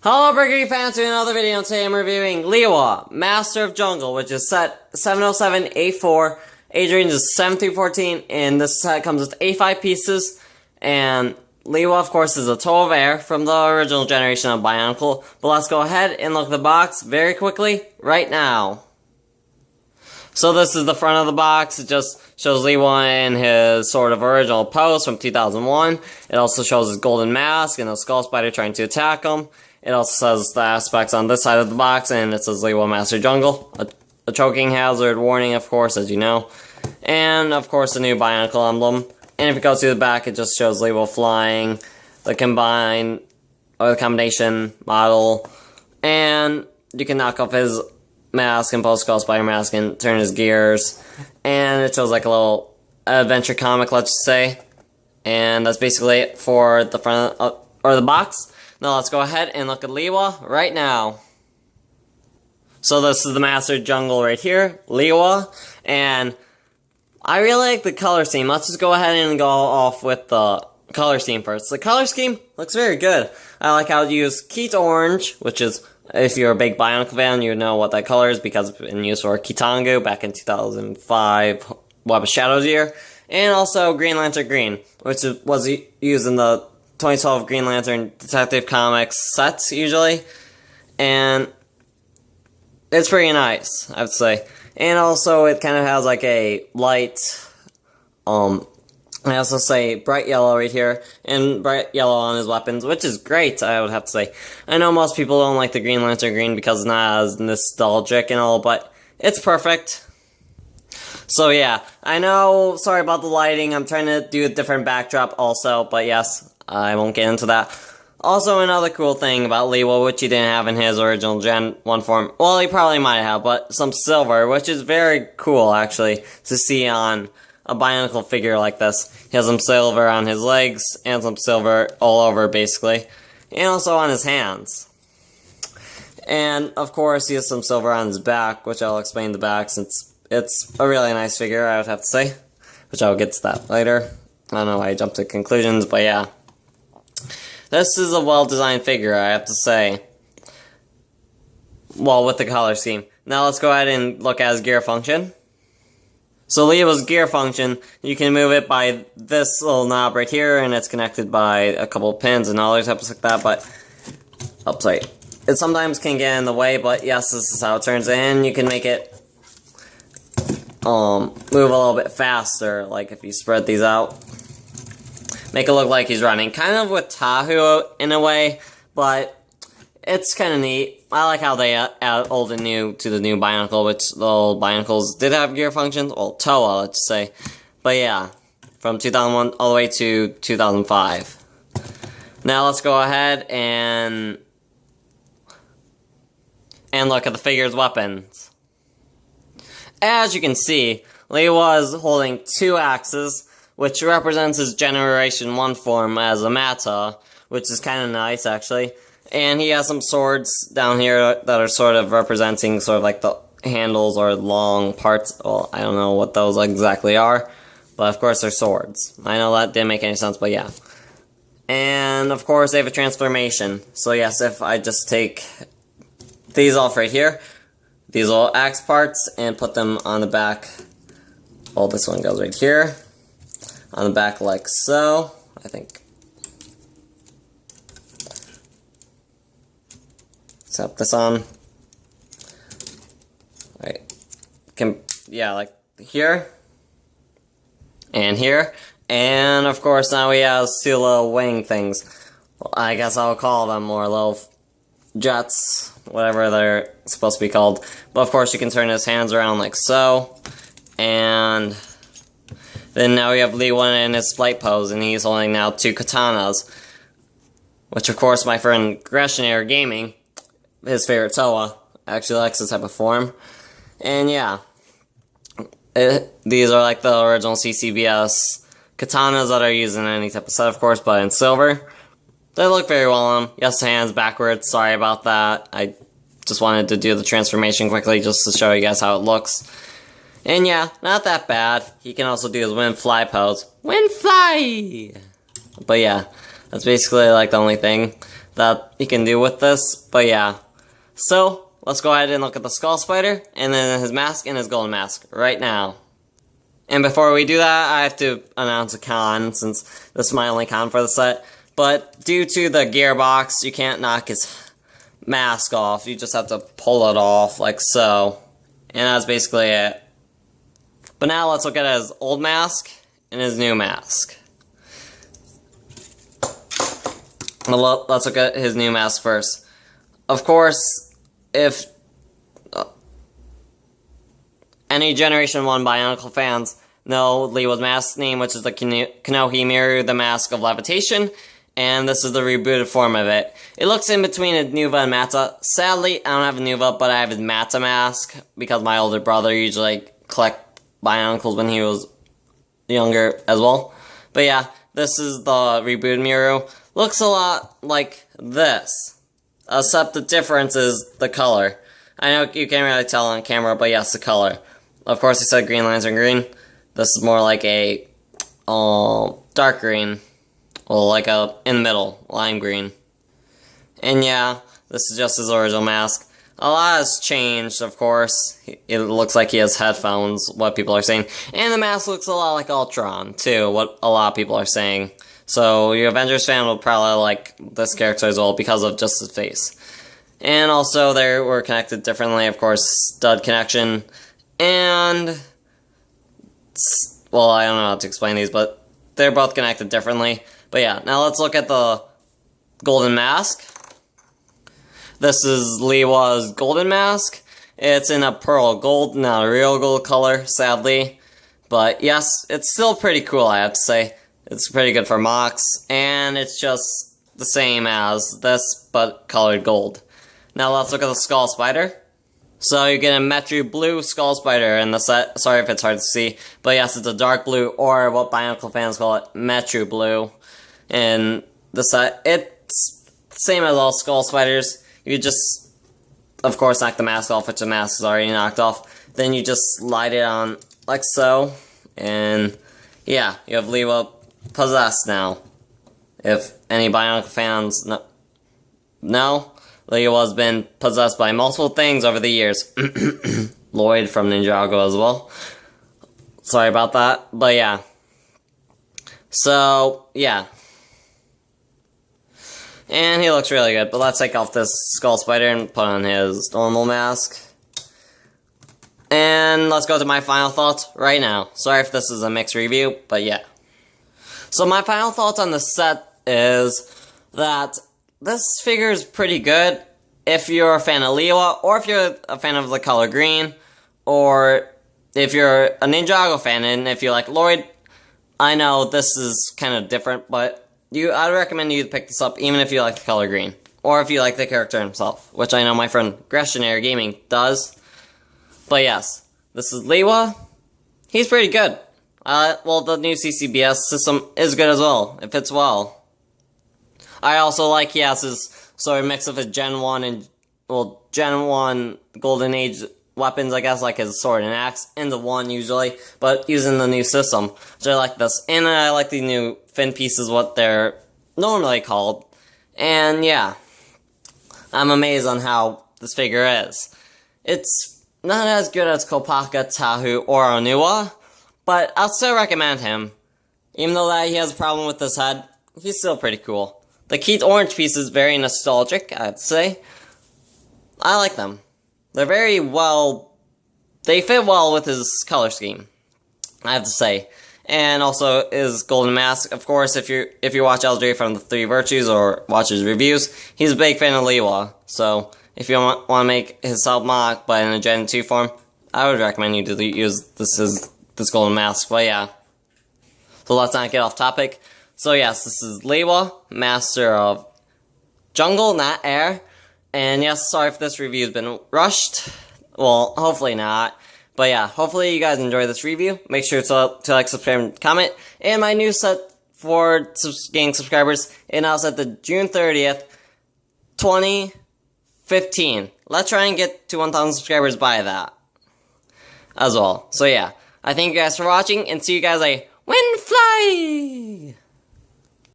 Hello Burger fans, to another video, and today I'm reviewing Lewa, Master of Jungle, which is set 707A4, age range is 7 through 14, and this set comes with 85 pieces, and Lewa, of course, is a total of air from the original generation of Bionicle, but let's go ahead and look at the box very quickly, right now. So this is the front of the box. It just shows Lewa in his sort of original pose from 2001. It also shows his golden mask and a skull spider trying to attack him. It also says the aspects on this side of the box, and it says Lewa Master Jungle. A choking hazard warning, of course, as you know. And, of course, the new Bionicle emblem. And if you go to the back, it just shows Lewa flying, the combination model. And you can knock off his mask and post skull spider mask and turn his gears. And it shows like a little adventure comic, let's just say. And that's basically it for the front or the box. Now let's go ahead and look at Lewa right now. So this is the Master Jungle right here, Lewa, and I really like the color scheme. Let's just go ahead and go off with the color scheme first. The color scheme looks very good. I like how it used Keat Orange, which is, if you're a big Bionicle fan, you know what that color is because it's been used for Kitangu back in 2005 Web of Shadows year, and also Green Lantern Green, which was used in the 2012 Green Lantern Detective Comics sets, usually. And it's pretty nice, I would say. And also, it kind of has like a light, I also say bright yellow right here, and bright yellow on his weapons, which is great, I would have to say. I know most people don't like the Green Lantern Green because it's not as nostalgic and all, but it's perfect. So yeah, I know, sorry about the lighting, I'm trying to do a different backdrop also, but yes, I won't get into that. Also, another cool thing about Lewa, which he didn't have in his original Gen 1 form, well, he probably might have, but some silver, which is very cool, actually, to see on a Bionicle figure like this. He has some silver on his legs, and some silver all over, basically, and also on his hands. And, of course, he has some silver on his back, which I'll explain the back, since it's a really nice figure, I would have to say, which I'll get to that later. I don't know why I jumped to conclusions, but yeah. This is a well-designed figure, I have to say. Well, with the color scheme. Now let's go ahead and look at his gear function. So Lewa's gear function, you can move it by this little knob right here, and it's connected by a couple of pins and other types like that, but... Oh, sorry. It sometimes can get in the way, but yes, this is how it turns in. You can make it move a little bit faster, like if you spread these out. Make it look like he's running, kind of with Tahu in a way, but it's kind of neat. I like how they add old and new to the new Bionicle, which the old Bionicles did have gear functions, well, Toa, let's say. But yeah, from 2001 all the way to 2005. Now let's go ahead and look at the figure's weapons. As you can see, Lewa is holding two axes, which represents his Generation 1 form as a Mata, which is kind of nice, actually. And he has some swords down here that are sort of representing sort of like the handles or long parts. Well, I don't know what those exactly are, but of course they're swords. I know that didn't make any sense, but yeah. And of course they have a transformation. So yes, if I just take these off right here, these little axe parts, and put them on the back. Well, this one goes right here. On the back like so, I think. Set this on. Right. Yeah, like here. And here. And of course now we have two little wing things. Well, I guess I'll call them more little jets, whatever they're supposed to be called. But of course you can turn his hands around like so. And then now we have Lewa in his flight pose, and he's holding now two katanas. Which, of course, my friend Greshnair Gaming, his favorite Toa, actually likes this type of form. And yeah, these are like the original CCBS katanas that are used in any type of set, of course, but in silver. They look very well on him. Yes, hands backwards, sorry about that. I just wanted to do the transformation quickly just to show you guys how it looks. And yeah, not that bad. He can also do his wind fly pose. Wind fly! But yeah, that's basically like the only thing. that you can do with this, but yeah. So, let's go ahead and look at the Skull Spider, and then his mask and his golden mask right now. And before we do that, I have to announce a con, since this is my only con for the set. But due to the gearbox, you can't knock his mask off. You just have to pull it off, like so. And that's basically it. But now let's look at his old mask and his new mask. Let's look at his new mask first. Of course, if any Generation 1 Bionicle fans know Lewa's mask name, which is the Kanohi Miru, the Mask of Levitation, and this is the rebooted form of it. It looks in between a Nuva and Mata. Sadly, I don't have a Nuva, but I have his Mata mask, because my older brother usually collect Bionicles when he was younger as well. But yeah, this is the rebooted Miru. Looks a lot like this, except the difference is the color. I know you can't really tell on camera, but yes, the color. Of course, I said Green Lantern green. This is more like a dark green, well, like a in the middle lime green. And yeah, this is just his original mask. A lot has changed, of course. It looks like he has headphones, what people are saying. And the mask looks a lot like Ultron, too, what a lot of people are saying. So, your Avengers fan will probably like this character as well because of just his face. And also, they were connected differently, of course, stud connection. And, well, I don't know how to explain these, but they're both connected differently. But yeah, now let's look at the golden mask. This is Lewa's golden mask. It's in a pearl gold, not a real gold color, sadly. But yes, it's still pretty cool, I have to say. It's pretty good for mocks, and it's just the same as this, but colored gold. Now let's look at the Skull Spider. So you get a Metro Blue Skull Spider in the set. Sorry if it's hard to see, but yes, it's a dark blue, or what Bionicle fans call it, Metro Blue. In the set, it's the same as all Skull Spiders. You just, of course, knock the mask off, which the mask is already knocked off. Then you just slide it on like so, and yeah, you have Lewa possessed now. If any Bionicle fans know, Lewa's been possessed by multiple things over the years. Lloyd from Ninjago as well. Sorry about that, but yeah. So, yeah. And he looks really good, but let's take off this Skull Spider and put on his normal mask. And let's go to my final thoughts right now. Sorry if this is a mixed review, but yeah. So my final thoughts on the set is that this figure is pretty good if you're a fan of Lewa, or if you're a fan of the color green, or if you're a Ninjago fan, and if you like Lloyd. I know this is kind of different, but I'd recommend you to pick this up even if you like the color green, or if you like the character himself, which I know my friend Greshonary Gaming does. But yes, this is Lewa. He's pretty good. Well, the new CCBS system is good as well. It fits well. I also like he has his sort of mix of his Gen 1 and, well, Gen 1 Golden Age weapons, I guess, like his sword and axe, and the one usually, but using the new system. So I like this. And I like the new fin pieces, what they're normally called. And yeah, I'm amazed on how this figure is. It's not as good as Kopaka, Tahu, or Onua, but I'll still recommend him. Even though that he has a problem with his head, he's still pretty cool. The Keith Orange piece is very nostalgic, I'd say. I like them. They're very well... They fit well with his color scheme, I have to say. And also his golden mask. Of course, if you watch LJ from the Three Virtues or watch his reviews, he's a big fan of Lewa. So if you want to make his self-mock, but in a Gen 2 form, I would recommend you to use this golden mask. But yeah. So let's not get off topic. So yes, this is Lewa, Master of Jungle, not Air. And yes, sorry if this review's been rushed. Well, hopefully not. But yeah, hopefully you guys enjoy this review. Make sure to like, subscribe, and comment. And my new set for gaining subscribers, and I'll set the June 30th, 2015. Let's try and get to 1,000 subscribers by that as well. So yeah, I thank you guys for watching, and see you guys when fly!